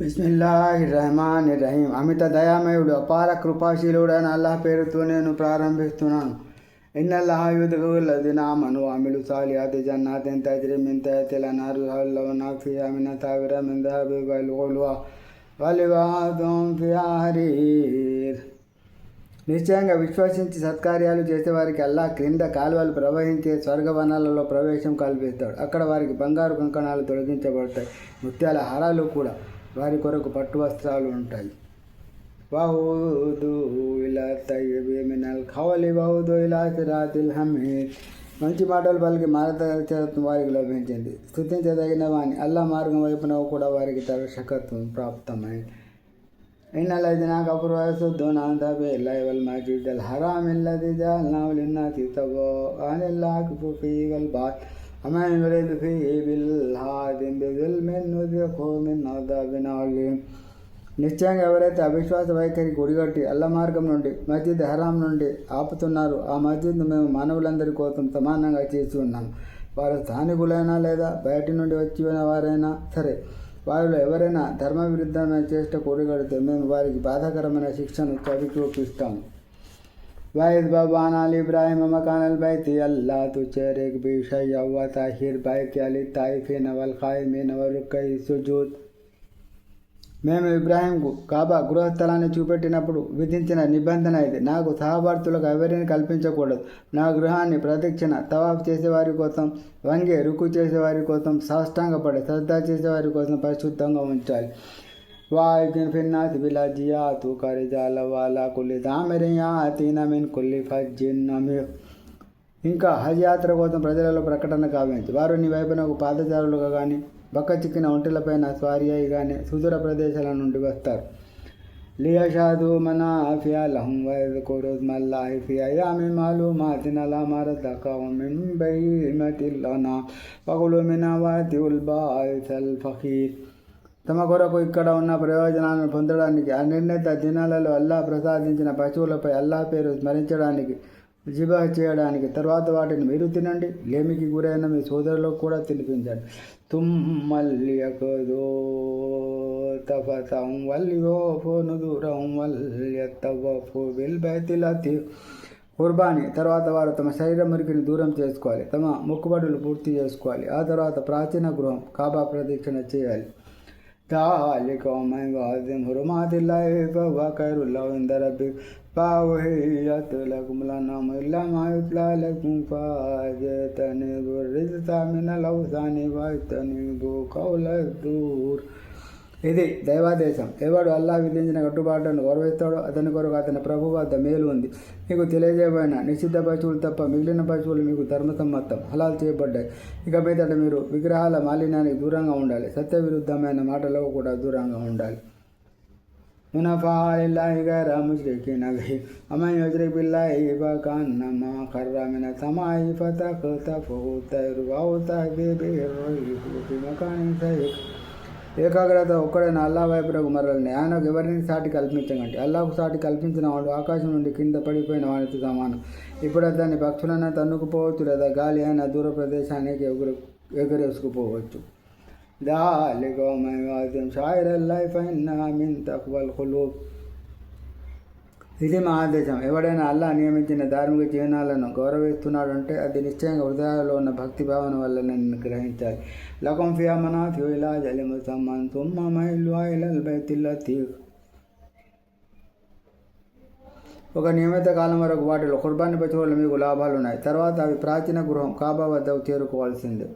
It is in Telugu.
బిస్మిల్లాహిర్రహమానిర్రహీం. అమిత దయామయుడు అపార కృపాశీలుడైన అల్లాహ్ పేరుతో నేను ప్రారంభిస్తున్నాను. ఇన్నల్లాహ యుద్ఖిలుల్లదీన ఆమను వఅమిలు సాలిహాతి జన్నాతిన్ తజ్రీ మిన్ తహ్తిహల్ అన్హారు యుహల్లౌన ఫీహా మిన్ అసావిర మిన్ దహబిన్ వలులుహా వలిబాసుహుం ఫీహా హరీర్. నిశ్చయంగా విశ్వసించి సత్కార్యాలు చేసేవారికి అల్లాహ్ క్రింద కాలువలు ప్రవహించే స్వర్గవనాలలో ప్రవేశం కల్పిస్తాడు. అక్కడ వారికి బంగారు కంకణాలు తొలగించబడతాయి, ముత్యాల హారాలు కూడా. వారి కొరకు పట్టు వస్త్రాలు ఉంటాయి. వహుదు ఇలా తయ్యిబి మినల్ ఖౌలి వహుదు ఇలా సిరాతిల్ హమీద్. మంచి మాటలు పలికి మార్గదర్శకత్వం వారికి లభించింది. స్తుతించదగిన వాని అల్లా మార్గం వైపున కూడా వారికి దర్శకత్వం ప్రాప్తమైంది. ఇన్నల్లదీన కఫరు వయసుద్దూన అన్ సబీలిల్లాహి వల్ మస్జిదిల్ హరామిల్లదీ జఅల్నాహు లిన్నాసి తవఅనిల్లాహి ఫీహి వల్ బాత్ వమన్ యురిద్ ఫీహి బిల్హాదిన్ బిజుల్మిన్ నుజిగ్హు మిన్ అదాబిన్ అలీం. నిశ్చయంగా ఎవరైతే అవిశ్వాస వైఖరి గుడిగట్టి అల్లా మార్గం నుండి మస్జిద్ హరాం నుండి ఆపుతున్నారు, ఆ మస్జిద్ను మేము మానవులందరి కోసం సమానంగా చేసి ఉన్నాము. వారు స్థానికులైనా లేదా బయటి నుండి వచ్చిన వారైనా సరే, వారిలో ఎవరైనా ధర్మ విరుద్ధమైన చేష్ట కూడిగడితే మేము వారికి బాధాకరమైన శిక్షను చవి చూపిస్తాము. వైద్ బాబానా ఇబ్రాహిం మకానల్ బైతి అల్లా తుషరిక్ బి షైఅ వ తహిర్ బైతి లిత్తాయిఫీన వల్ ఖాయిమీన వరుక్కై సుజూద్. మేము ఇబ్రాహీంకు కాబా గృహస్థలాన్ని చూపెట్టినప్పుడు విధించిన నిబంధన ఇది. నాకు సహభార్తులకు ఎవరిని కల్పించకూడదు. నా గృహాన్ని ప్రదక్షిణ తవాఫ్ చేసేవారి కోసం, వంగే రుకు చేసేవారి కోసం, సాష్టాంగపడే శ్రద్ధ చేసేవారి కోసం పరిశుద్ధంగా ఉంచాలి. వాయికిన్ ఫిన్నాసి బిలాజియాతు కరిజాల వాలా కుల్లి దామిరియాతీన మిన్ కుల్లి ఫజ్జిన్ అమీర్. ఇంకా హజ్ యాత్ర కోసం ప్రజలలో ప్రకటన కావించు. వారు నీ వైపునకు పాదచారులుగా కానీ, బక్క చిక్కిన ఒంటెలపైన స్వారీ అయి కానీ సుదూర ప్రదేశాల నుండి వస్తారు. లియషాదు మనాఫియా లహుం వయజ్కురు స్మల్లాహి ఫీ అయ్యామిన్ మాలూమాతిన్ అలా మా రజఖహుం మిన్ బహీమతిల్ అనామ్ ఫకులూ మిన్హా వఅతిఉల్ బాఇసల్ ఫఖీర్. తమ కొరకు ఇక్కడ ఉన్న ప్రయోజనాలను పొందడానికి, ఆ నిర్ణీత దినాలలో అల్లాహ్ ప్రసాదించిన పశువులపై అల్లాహ్ పేరు స్మరించడానికి, జిబా చేయడానికి, తర్వాత వాటిని మీరు తినండి, లేమికి గురైన మీ సోదరులకు కూడా తినిపించండి. తుమ్మల్యకదో తఫతహుం వల్యూఫూ నుదురహుం వల్యతవఫూ బిల్ బైతిల్ అతీక్. కుర్బానీ తర్వాత వారు తమ శరీర మురికిని దూరం చేసుకోవాలి, తమ మొక్కుబడులు పూర్తి చేసుకోవాలి. ఆ తర్వాత ప్రాచీన గృహం కాబా ప్రదక్షిణ చేయాలి. ذلك ومن يعظم حرمات الله فهو خير له عند ربه فأحلت لكم الأنعام إلا ما يتلى عليكم فاجتنبوا الرجس من الأوثان واجتنبوا قول الزور. ఇది దైవాదేశం. ఎవడు అల్లా విధించిన కట్టుబాట్లను గౌరవిస్తాడో అతని కొరకు అతని ప్రభు వద్ద మేలు ఉంది. మీకు తెలియజేయబడిన నిషిద్ధ పశువులు తప్ప మిగిలిన పశువులు మీకు ధర్మసమ్మతం హలాల్ చేయబడ్డాయి. ఇక మీదట మీరు విగ్రహాల మాలిన్యానికి దూరంగా ఉండాలి, సత్య విరుద్ధమైన మాటలకు కూడా దూరంగా ఉండాలి. మునఫాలిల్లాహి గైర ముష్రికీన బిహి వమన్ యుష్రిక్ బిల్లాహి ఫకన్నమా ఖర్ర మిన సమాయి ఫతఖ్తఫుహు తైరు అవ్ తహ్వీ బిహి ర్రీహు ఫీ మకానిన్ సహీహ్. ఏకాగ్రత ఒక్కడైన అల్లా వైపునకు మరలని. ఆయనకు ఎవరిని సాటి కల్పించకండి. అల్లాహకు సాటి కల్పించిన వాడు ఆకాశం నుండి కింద పడిపోయిన వాడితో సమానం. ఇప్పుడు దాన్ని పక్షులైనా తన్నుకుపోవచ్చు, లేదా గాలి అయినా దూర ప్రదేశానికి ఎగరేసుకుపోవచ్చు. ذلك ومن يعظم شعائر الله فإنها من تقوى القلوب. ఇది మా ఆదేశం. ఎవడైనా అల్లా నియమించిన ధార్మిక చిహ్నాలను గౌరవిస్తున్నాడంటే అది నిశ్చయంగా హృదయాలలో ఉన్న భక్తి భావన వల్లనే గ్రహించాలి. లకుం ఫిహా మనాఫిఉ ఇలా అజలిన్ ముసమ్మన్ థుమ్మ మహిల్లుహా ఇలల్ బైతిల్ అతీక్. ఒక నియమిత కాలం వరకు వాటిలో ఖుర్బానీ పశువులు మీకు లాభాలున్నాయి. తర్వాత అవి ప్రాచీన గృహం కాబా వద్దకు చేరుకోవాల్సిందే.